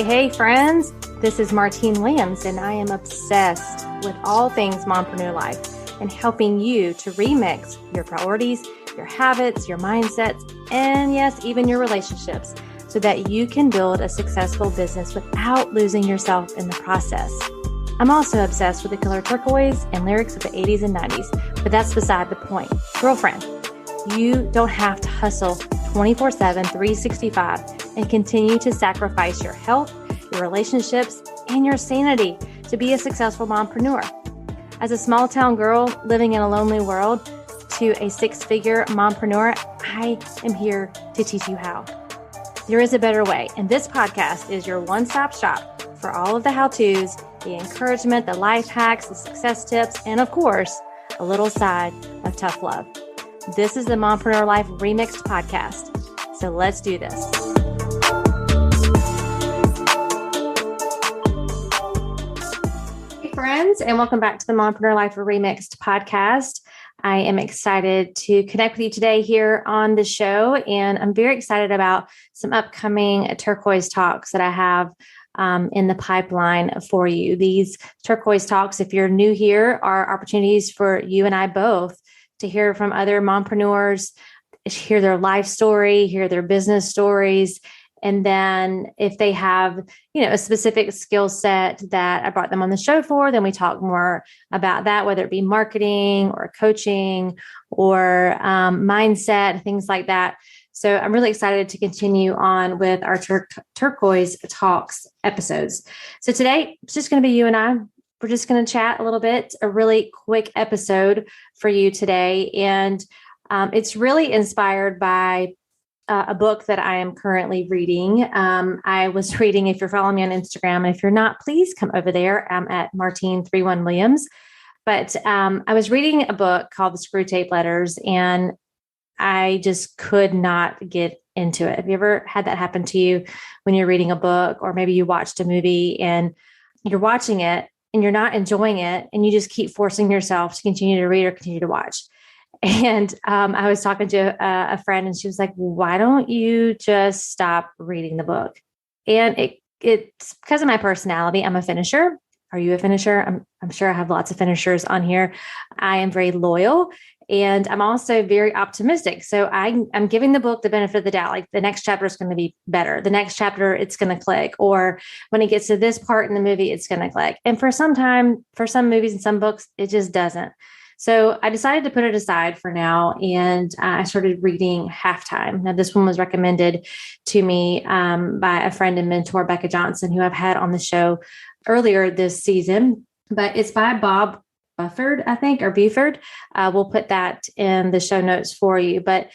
Hey, friends. This is Martine Williams, and I am obsessed with all things mompreneur life and helping you to remix your priorities, your habits, your mindsets, and yes, even your relationships so that you can build a successful business without losing yourself in the process. I'm also obsessed with the color turquoise and lyrics of the 80s and 90s, but that's beside the point. Girlfriend, you don't have to hustle 24/7, 365 and continue to sacrifice your health, your relationships, and your sanity to be a successful mompreneur. As a small town girl living in a lonely world to a six-figure mompreneur, I am here to teach you how. There is a better way, and this podcast is your one-stop shop for all of the how-tos, the encouragement, the life hacks, the success tips, and of course, a little side of tough love. This is the Mompreneur Life Remixed podcast. So let's do this. Hey friends, and welcome back to the Mompreneur Life Remixed podcast. I am excited to connect with you today here on the show, and I'm very excited about some upcoming turquoise talks that I have in the pipeline for you. These turquoise talks, if you're new here, are opportunities for you and I both to hear from other mompreneurs, hear their life story, hear their business stories. And then if they have, a specific skill set that I brought them on the show for, then we talk more about that, whether it be marketing or coaching or mindset, things like that. So I'm really excited to continue on with our turquoise talks episodes. So today it's just going to be you and I. We're just going to chat a little bit, a really quick episode for you today. And it's really inspired by a book that I am currently reading. I was reading, if you're following me on Instagram, and if you're not, please come over there. I'm at Martine31Williams. But I was reading a book called The Screw Tape Letters, and I just could not get into it. Have you ever had that happen to you when you're reading a book, or maybe you watched a movie and you're watching it and you're not enjoying it, and you just keep forcing yourself to continue to read or continue to watch? And I was talking to a friend, and she was like, why don't you just stop reading the book? And it's because of my personality. I'm a finisher. Are you a finisher? I'm sure I have lots of finishers on here. I am very loyal, and I'm also very optimistic. So I'm giving the book the benefit of the doubt. Like, the next chapter is going to be better. The next chapter, it's going to click. Or when it gets to this part in the movie, it's going to click. And for some movies and some books, it just doesn't. So I decided to put it aside for now, and I started reading Halftime. Now, this one was recommended to me by a friend and mentor, Becca Johnson, who I've had on the show earlier this season. But it's by Bob Bufford, I think, or Buford. We'll put that in the show notes for you. But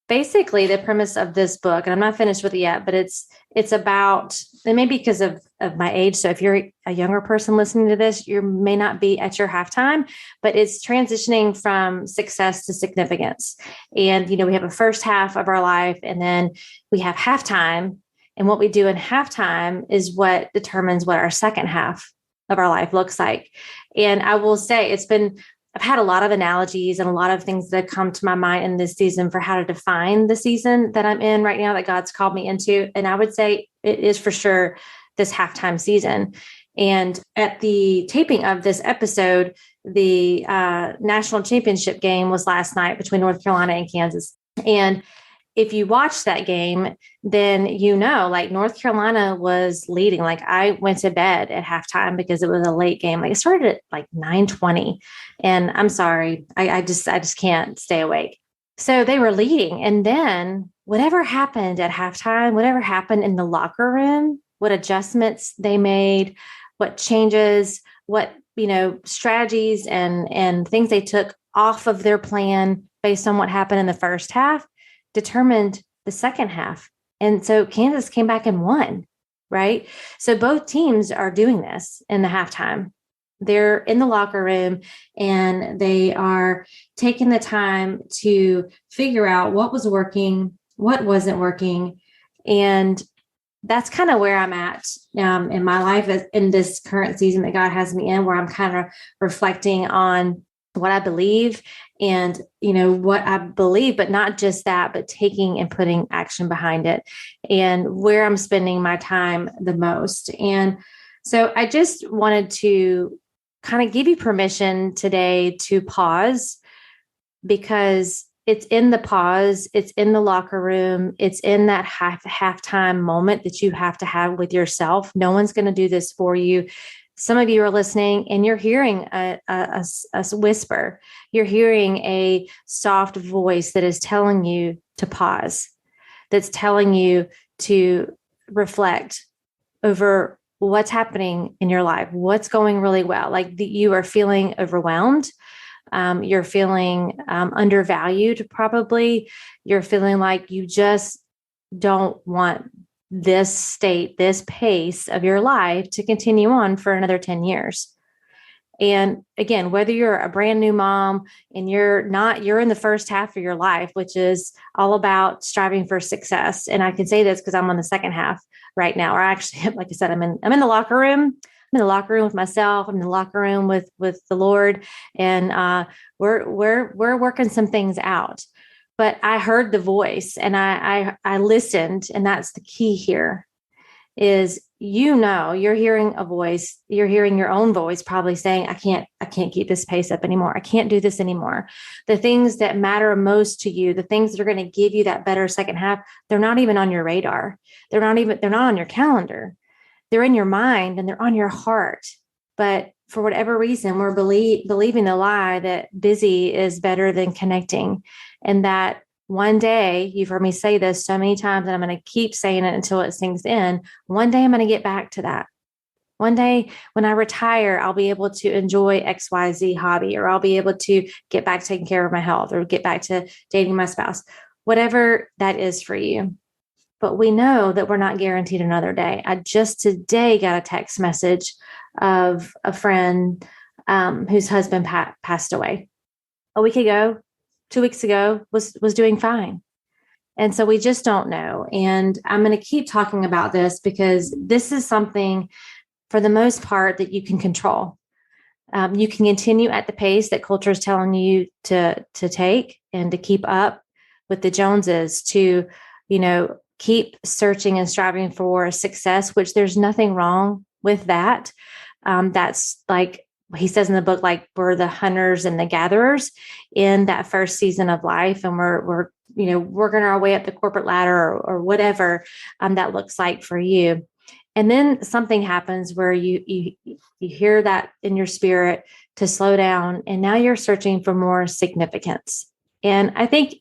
basically, the premise of this book, and I'm not finished with it yet, but it's about, and maybe because of my age, so if you're a younger person listening to this, you may not be at your halftime, but it's transitioning from success to significance. And, we have a first half of our life, and then we have halftime. And what we do in halftime is what determines what our second half of our life looks like. And I will say I've had a lot of analogies and a lot of things that come to my mind in this season for how to define the season that I'm in right now, that God's called me into. And I would say it is for sure this halftime season. And at the taping of this episode, the national championship game was last night between North Carolina and Kansas. And if you watch that game, then like North Carolina was leading. Like, I went to bed at halftime because it was a late game. Like, it started at like 9:20, and I'm sorry, I just can't stay awake. So they were leading, and then whatever happened at halftime, whatever happened in the locker room, what adjustments they made, what changes, what strategies and things they took off of their plan based on what happened in the first half determined the second half. And so Kansas came back and won, right? So both teams are doing this in the halftime. They're in the locker room, and they are taking the time to figure out what was working, what wasn't working. And that's kind of where I'm at in my life in this current season that God has me in, where I'm kind of reflecting on what I believe and, what I believe, but not just that, but taking and putting action behind it, and where I'm spending my time the most. And so I just wanted to kind of give you permission today to pause, because it's in the pause, it's in the locker room, it's in that halftime moment that you have to have with yourself. No one's going to do this for you. Some of you are listening and you're hearing a whisper. You're hearing a soft voice that is telling you to pause, that's telling you to reflect over what's happening in your life, what's going really well. Like you are feeling overwhelmed. You're feeling undervalued, probably. You're feeling like you just don't want this state, this pace of your life to continue on for another 10 years. And again, whether you're a brand new mom and you're in the first half of your life, which is all about striving for success. And I can say this because I'm on the second half right now, or actually, like I said, I'm in the locker room. I'm in the locker room with myself. I'm in the locker room with the Lord, and we're working some things out. But I heard the voice, and I listened, and that's the key here. Is you're hearing a voice, you're hearing your own voice probably saying, I can't keep this pace up anymore. I can't do this anymore. The things that matter most to you, the things that are going to give you that better second half, they're not even on your radar. They're not on your calendar. They're in your mind and they're on your heart. But for whatever reason, we're believing the lie that busy is better than connecting. And that one day, you've heard me say this so many times, and I'm going to keep saying it until it sinks in. One day I'm going to get back to that. One day when I retire, I'll be able to enjoy XYZ hobby, or I'll be able to get back to taking care of my health, or get back to dating my spouse, whatever that is for you. But we know that we're not guaranteed another day. I just today got a text message of a friend whose husband passed away a week ago. 2 weeks ago was doing fine. And so we just don't know. And I'm going to keep talking about this because this is something, for the most part, that you can control. You can continue at the pace that culture is telling you to take and to keep up with the Joneses, to, keep searching and striving for success, which there's nothing wrong with that. That's like he says in the book, like we're the hunters and the gatherers in that first season of life. And we're working our way up the corporate ladder, or whatever that looks like for you. And then something happens where you hear that in your spirit to slow down. And now you're searching for more significance. And I think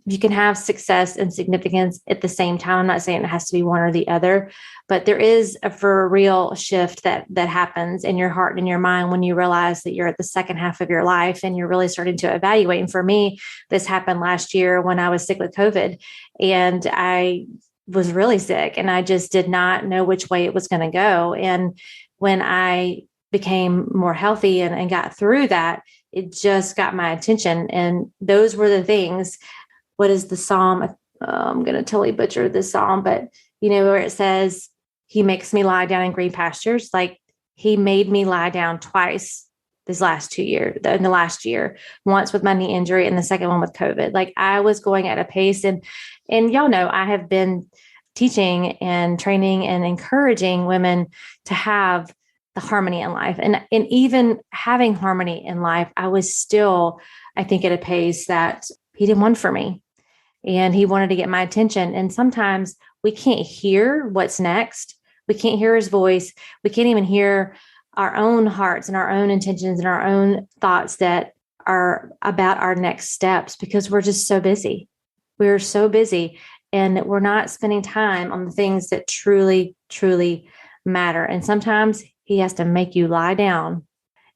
you can have success and significance at the same time. I'm not saying it has to be one or the other, but there is a for real shift that happens in your heart and in your mind when you realize that you're at the second half of your life and you're really starting to evaluate. And for me, this happened last year when I was sick with COVID, and I was really sick and I just did not know which way it was going to go. And when I became more healthy and got through that, it just got my attention. And those were the things. What is the Psalm? I'm going to totally butcher this Psalm, but where it says, he makes me lie down in green pastures. Like he made me lie down twice in the last year, once with my knee injury and the second one with COVID. Like I was going at a pace, and y'all know, I have been teaching and training and encouraging women to have the harmony in life. And even having harmony in life, I was still, I think, at a pace that he didn't want for me. And he wanted to get my attention. And sometimes we can't hear what's next. We can't hear his voice. We can't even hear our own hearts and our own intentions and our own thoughts that are about our next steps, because we're just so busy. We're so busy, and we're not spending time on the things that truly, truly matter. And sometimes he has to make you lie down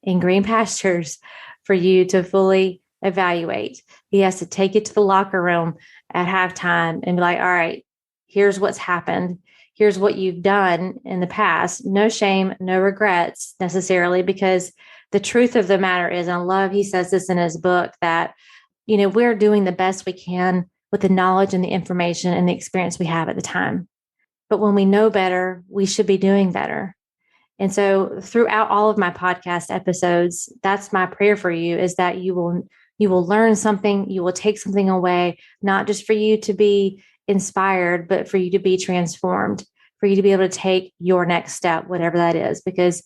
in green pastures for you to fully evaluate. He has to take you to the locker room at halftime and be like, all right, here's what's happened. Here's what you've done in the past. No shame, no regrets necessarily, because the truth of the matter is, and I love, he says this in his book, that, we're doing the best we can with the knowledge and the information and the experience we have at the time. But when we know better, we should be doing better. And so throughout all of my podcast episodes, that's my prayer for you, is that you will You will learn something, you will take something away, not just for you to be inspired, but for you to be transformed, for you to be able to take your next step, whatever that is, because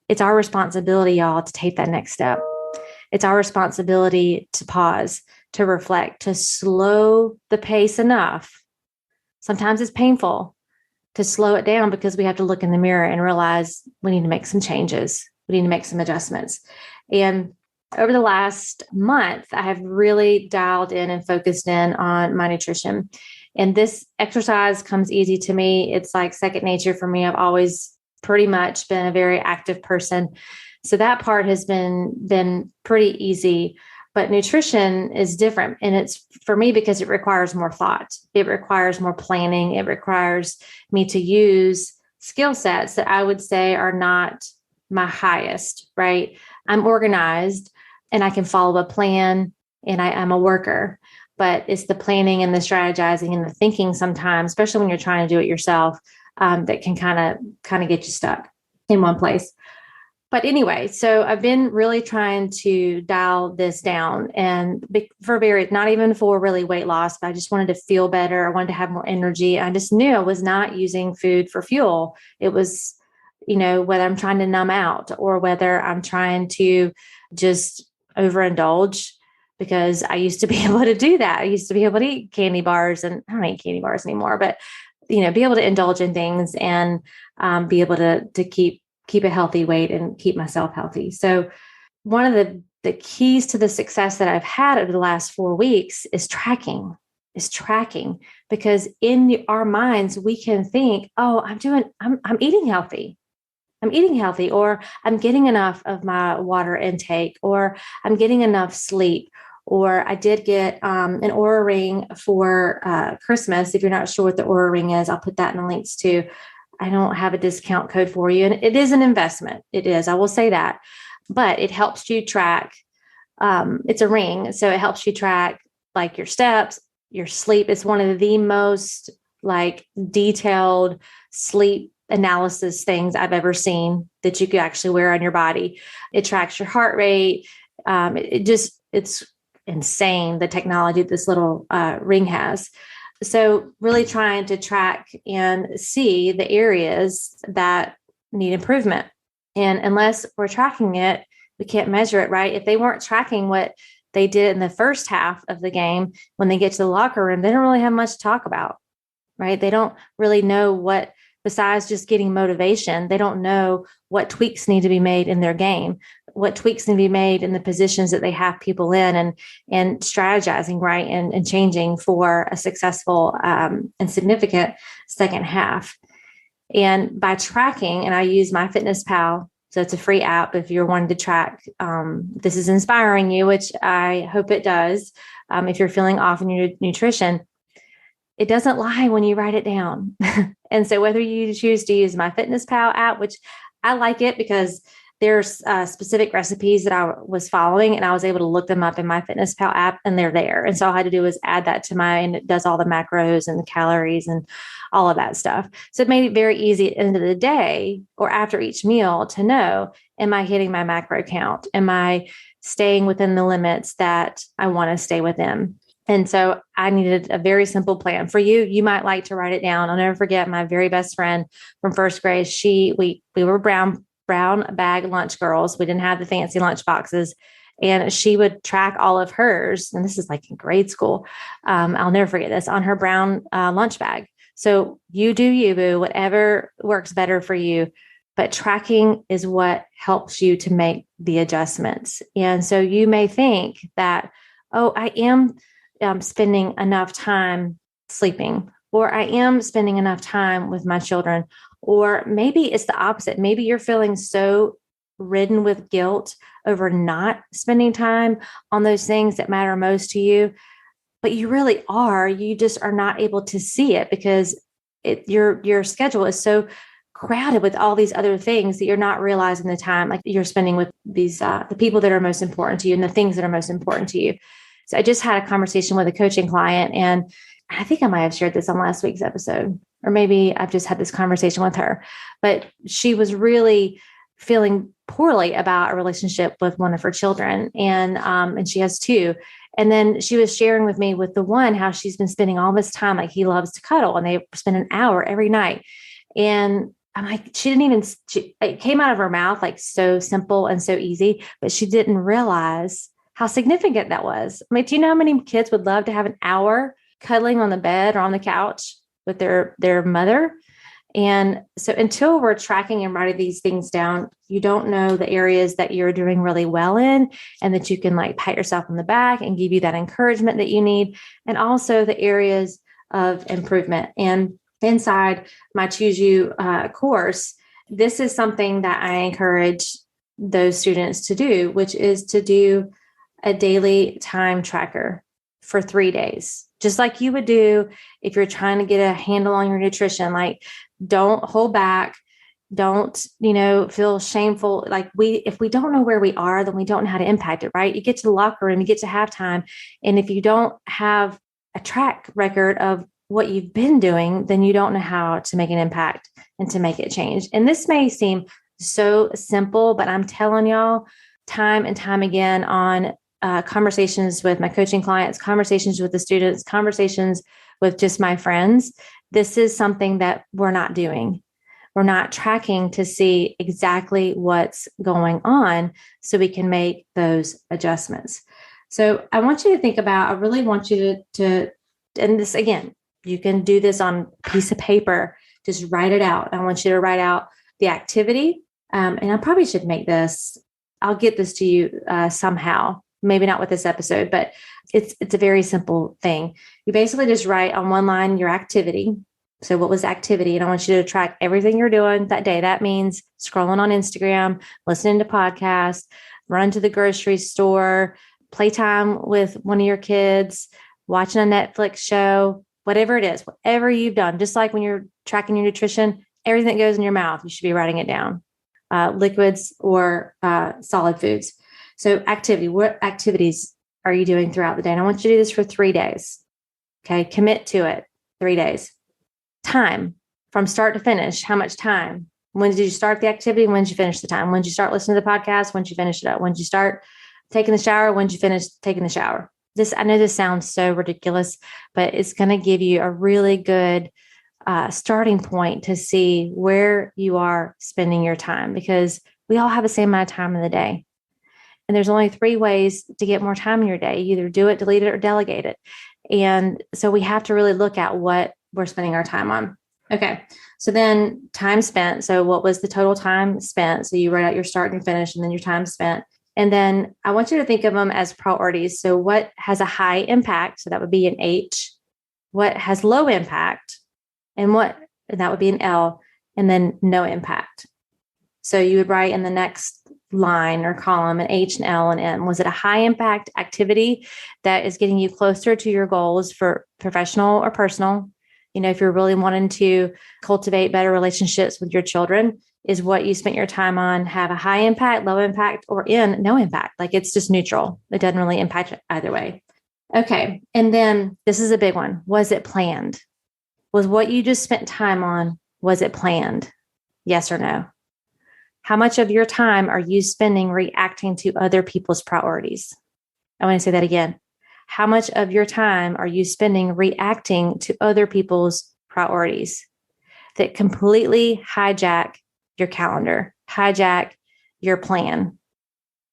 it's our responsibility, y'all, to take that next step. It's our responsibility to pause, to reflect, to slow the pace enough. Sometimes it's painful to slow it down because we have to look in the mirror and realize we need to make some changes. We need to make some adjustments. And over the last month, I have really dialed in and focused in on my nutrition. And this exercise comes easy to me. It's like second nature for me. I've always pretty much been a very active person. So that part has been pretty easy. But nutrition is different. And it's for me because it requires more thought. It requires more planning. It requires me to use skill sets that I would say are not my highest, right? I'm organized and I can follow a plan and I'm a worker, but it's the planning and the strategizing and the thinking sometimes, especially when you're trying to do it yourself, that can kind of get you stuck in one place. But anyway, so I've been really trying to dial this down and not even for really weight loss, but I just wanted to feel better. I wanted to have more energy. I just knew I was not using food for fuel. It was, whether I'm trying to numb out or whether I'm trying to just overindulge, because I used to be able to do that. I used to be able to eat candy bars, and I don't eat candy bars anymore, but, be able to indulge in things and be able to keep a healthy weight and keep myself healthy. So one of the keys to the success that I've had over the last 4 weeks is tracking, because in our minds, we can think, oh, I'm eating healthy. I'm eating healthy, or I'm getting enough of my water intake, or I'm getting enough sleep, or I did get an Oura ring for Christmas. If you're not sure what the Oura ring is, I'll put that in the links too. I don't have a discount code for you. And it is an investment. It is. I will say that. But it helps you track. It's a ring. So it helps you track like your steps, your sleep. It's one of the most like detailed sleep analysis things I've ever seen that you could actually wear on your body. It tracks your heart rate. It's insane, the technology this little ring has. So really trying to track and see the areas that need improvement. And unless we're tracking it, we can't measure it, right? If they weren't tracking what they did in the first half of the game, when they get to the locker room, they don't really have much to talk about, right? They don't really know what, besides just getting motivation, they don't know what tweaks need to be made in their game, what tweaks need to be made in the positions that they have people in, and strategizing, right, and changing for a successful and significant second half. And by tracking, and I use MyFitnessPal, so it's a free app if you're wanting to track, this is inspiring you, which I hope it does. If you're feeling off in your nutrition, it doesn't lie when you write it down. And so whether you choose to use MyFitnessPal app, which I like it because there's specific recipes that I was following and I was able to look them up in MyFitnessPal app and they're there. And so all I had to do was add that to and it does all the macros and the calories and all of that stuff. So it made it very easy at the end of the day or after each meal to know, am I hitting my macro count? Am I staying within the limits that I want to stay within? And so I needed a very simple plan. For you, you might like to write it down. I'll never forget my very best friend from first grade. We were brown bag lunch girls. We didn't have the fancy lunch boxes. And she would track all of hers. And this is like in grade school. I'll never forget this, on her brown lunch bag. So you do you, boo, whatever works better for you. But tracking is what helps you to make the adjustments. And so you may think that, oh, I am spending enough time sleeping, or I am spending enough time with my children, or maybe it's the opposite. Maybe you're feeling so ridden with guilt over not spending time on those things that matter most to you, but you really are. You just are not able to see it because your schedule is so crowded with all these other things that you're not realizing the time like you're spending with these the people that are most important to you and the things that are most important to you. So I just had a conversation with a coaching client, and I think I might have shared this on last week's episode, or maybe I've just had this conversation with her, but she was really feeling poorly about a relationship with one of her children. And she has two. And then she was sharing with me with the one, how she's been spending all this time, like he loves to cuddle, and they spend an hour every night. And I'm like, it came out of her mouth like so simple and so easy, but she didn't realize how significant that was. I mean, do you know how many kids would love to have an hour cuddling on the bed or on the couch with their mother? And so until we're tracking and writing these things down, you don't know the areas that you're doing really well in, and that you can like pat yourself on the back and give you that encouragement that you need. And also the areas of improvement. And inside my Choose You course, this is something that I encourage those students to do, which is to do a daily time tracker for 3 days, just like you would do if you're trying to get a handle on your nutrition. Like, don't hold back. Don't, feel shameful. Like if we don't know where we are, then we don't know how to impact it, right? You get to the locker room, you get to halftime. And if you don't have a track record of what you've been doing, then you don't know how to make an impact and to make it change. And this may seem so simple, but I'm telling y'all time and time again on conversations with my coaching clients, conversations with the students, conversations with just my friends, this is something that we're not doing. We're not tracking to see exactly what's going on so we can make those adjustments. So I want you to think about, I really want you to, and this again, you can do this on a piece of paper, just write it out. I want you to write out the activity. And I probably should make this, I'll get this to you somehow, maybe not with this episode, but it's a very simple thing. You basically just write on one line your activity. So what was activity? And I want you to track everything you're doing that day. That means scrolling on Instagram, listening to podcasts, run to the grocery store, playtime with one of your kids, watching a Netflix show, whatever it is, whatever you've done. Just like when you're tracking your nutrition, everything that goes in your mouth, you should be writing it down, liquids or solid foods. So activity, what activities are you doing throughout the day? And I want you to do this for 3 days. Okay. Commit to it. 3 days. Time from start to finish. How much time? When did you start the activity? When did you finish the time? When did you start listening to the podcast? When did you finish it up? When did you start taking the shower? When did you finish taking the shower? I know this sounds so ridiculous, but it's going to give you a really good starting point to see where you are spending your time, because we all have the same amount of time in the day. And there's only 3 ways to get more time in your day. You either do it, delete it, or delegate it. And so we have to really look at what we're spending our time on. Okay. So then time spent. So what was the total time spent? So you write out your start and finish, and then your time spent. And then I want you to think of them as priorities. So what has a high impact? So that would be an H. What has low impact? And that would be an L. And then no impact. So you would write in the next line or column an H, an L, and M. Was it a high impact activity that is getting you closer to your goals for professional or personal? If you're really wanting to cultivate better relationships with your children, is what you spent your time on have a high impact, low impact, or no impact? Like it's just neutral. It doesn't really impact either way. Okay. And then this is a big one. Was it planned? Was what you just spent time on, was it planned? Yes or no? How much of your time are you spending reacting to other people's priorities? I want to say that again. How much of your time are you spending reacting to other people's priorities that completely hijack your calendar, hijack your plan?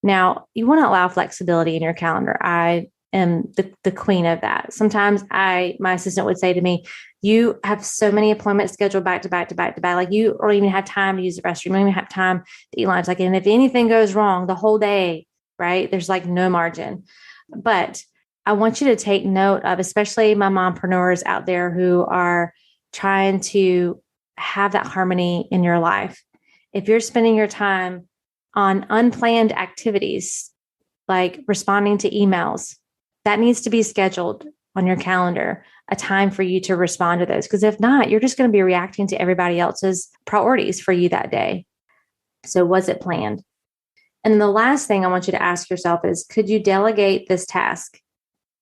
Now, you want to allow flexibility in your calendar. I am the queen of that. Sometimes my assistant would say to me, you have so many appointments scheduled back to back to back to back. Like you don't even have time to use the restroom. You don't even have time to eat lunch. Like, and if anything goes wrong the whole day, right, there's like no margin. But I want you to take note of, especially my mompreneurs out there who are trying to have that harmony in your life. If you're spending your time on unplanned activities, like responding to emails, that needs to be scheduled on your calendar, a time for you to respond to those. Because if not, you're just going to be reacting to everybody else's priorities for you that day. So was it planned? And then the last thing I want you to ask yourself is, could you delegate this task?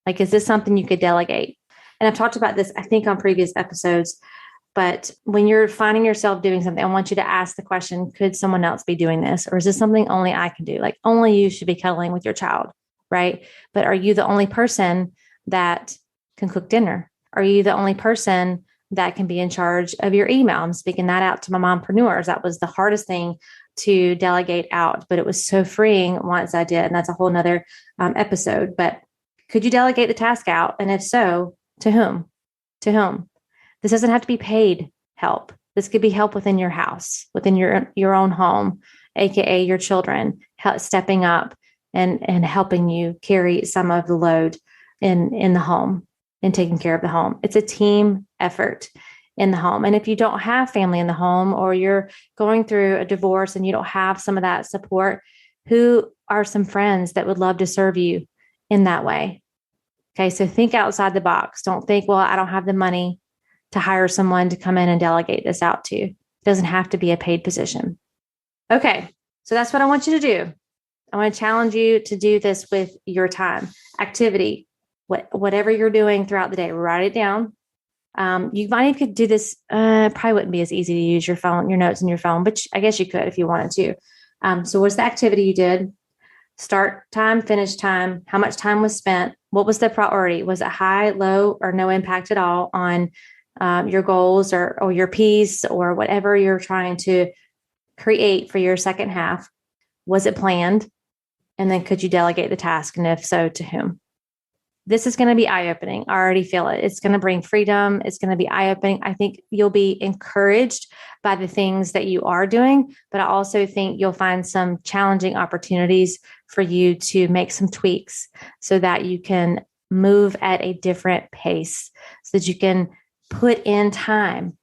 Like, is this something you could delegate? And I've talked about this, I think, on previous episodes. But when you're finding yourself doing something, I want you to ask the question, could someone else be doing this? Or is this something only I can do? Like only you should be cuddling with your child, right? But are you the only person that can cook dinner? Are you the only person that can be in charge of your email? I'm speaking that out to my mompreneurs. That was the hardest thing to delegate out, but it was so freeing once I did. And that's a whole nother episode. But could you delegate the task out? And if so, to whom? To whom? This doesn't have to be paid help. This could be help within your house, within your own home, AKA your children, stepping up and helping you carry some of the load in the home and taking care of the home. It's a team effort in the home. And if you don't have family in the home, or you're going through a divorce and you don't have some of that support, who are some friends that would love to serve you in that way? Okay, so think outside the box. Don't think, well, I don't have the money to hire someone to come in and delegate this out to. It doesn't have to be a paid position. Okay, so that's what I want you to do. I want to challenge you to do this with your time, activity, whatever you're doing throughout the day. Write it down. You might even could do this. Probably wouldn't be as easy to use your phone, your notes in your phone, but I guess you could if you wanted to. So what's the activity you did? Start time, finish time, how much time was spent? What was the priority? Was it high, low, or no impact at all on your goals or your piece or whatever you're trying to create for your second half? Was it planned? And then could you delegate the task? And if so, to whom? This is going to be eye-opening. I already feel it. It's going to bring freedom. It's going to be eye-opening. I think you'll be encouraged by the things that you are doing, but I also think you'll find some challenging opportunities for you to make some tweaks so that you can move at a different pace, so that you can put in time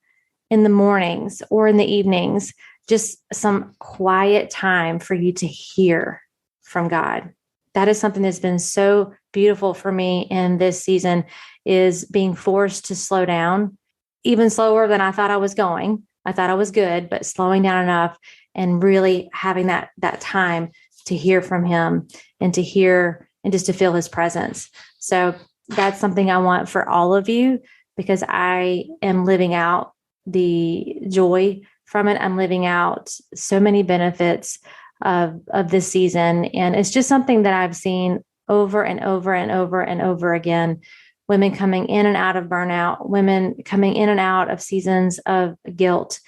in the mornings or in the evenings, just some quiet time for you to hear from God. That is something that's been so beautiful for me in this season, is being forced to slow down, even slower than I thought I was going. I thought I was good, but slowing down enough and really having that time to hear from him and to hear and just to feel his presence. So that's something I want for all of you, because I am living out the joy from it. I'm living out so many benefits of this season. And it's just something that I've seen over and over and over and over again. Women coming in and out of burnout, women coming in and out of seasons of guilt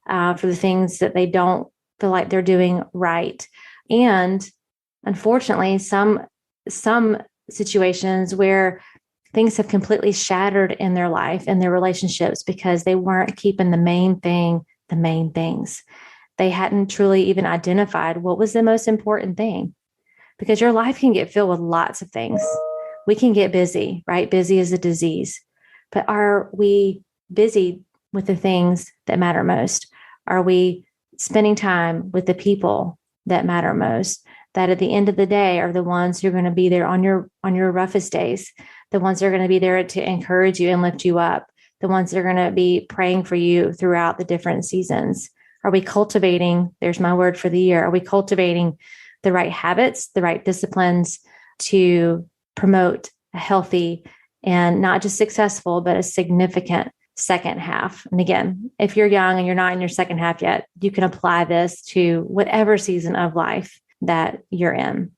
for the things that they don't feel like they're doing right. And unfortunately, some situations where things have completely shattered in their life and their relationships because they weren't keeping the main things. They hadn't truly even identified what was the most important thing, because your life can get filled with lots of things. We can get busy, right? Busy is a disease. But are we busy with the things that matter most? Are we spending time with the people that matter most, that at the end of the day are the ones who are going to be there on your roughest days, the ones that are going to be there to encourage you and lift you up, the ones that are going to be praying for you throughout the different seasons? Are we cultivating, there's my word for the year, are we cultivating the right habits, the right disciplines to promote a healthy and not just successful, but a significant second half? And again, if you're young and you're not in your second half yet, you can apply this to whatever season of life that you're in.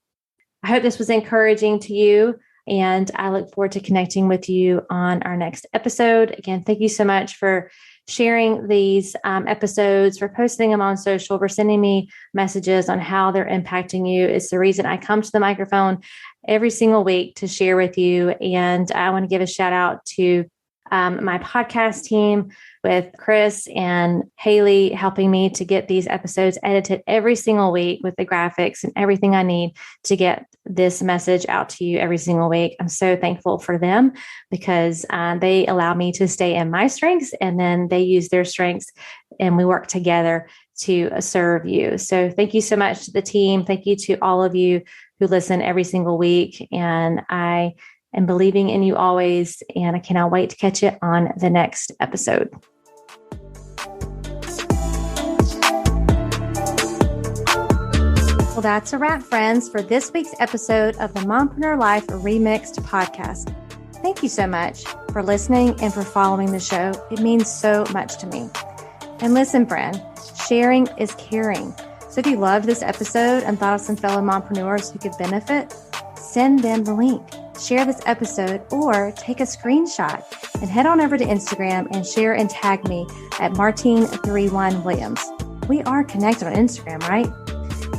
I hope this was encouraging to you, and I look forward to connecting with you on our next episode. Again, thank you so much for sharing these episodes, for posting them on social, for sending me messages on how they're impacting you. It's the reason I come to the microphone every single week to share with you. And I want to give a shout out to my podcast team with Chris and Haley helping me to get these episodes edited every single week with the graphics and everything I need to get this message out to you every single week. I'm so thankful for them, because they allow me to stay in my strengths, and then they use their strengths and we work together to serve you. So thank you so much to the team. Thank you to all of you who listen every single week. And I am believing in you always, and I cannot wait to catch you on the next episode. Well, that's a wrap, friends, for this week's episode of the Mompreneur Life Remixed podcast. Thank you so much for listening and for following the show. It means so much to me. And listen, friend, sharing is caring. So if you loved this episode and thought of some fellow mompreneurs who could benefit, send them the link. Share this episode or take a screenshot and head on over to Instagram and share and tag me at Martine31Williams. We are connected on Instagram, right?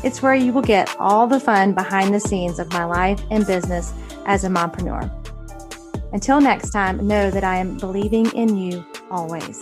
It's where you will get all the fun behind the scenes of my life and business as a mompreneur. Until next time, know that I am believing in you always.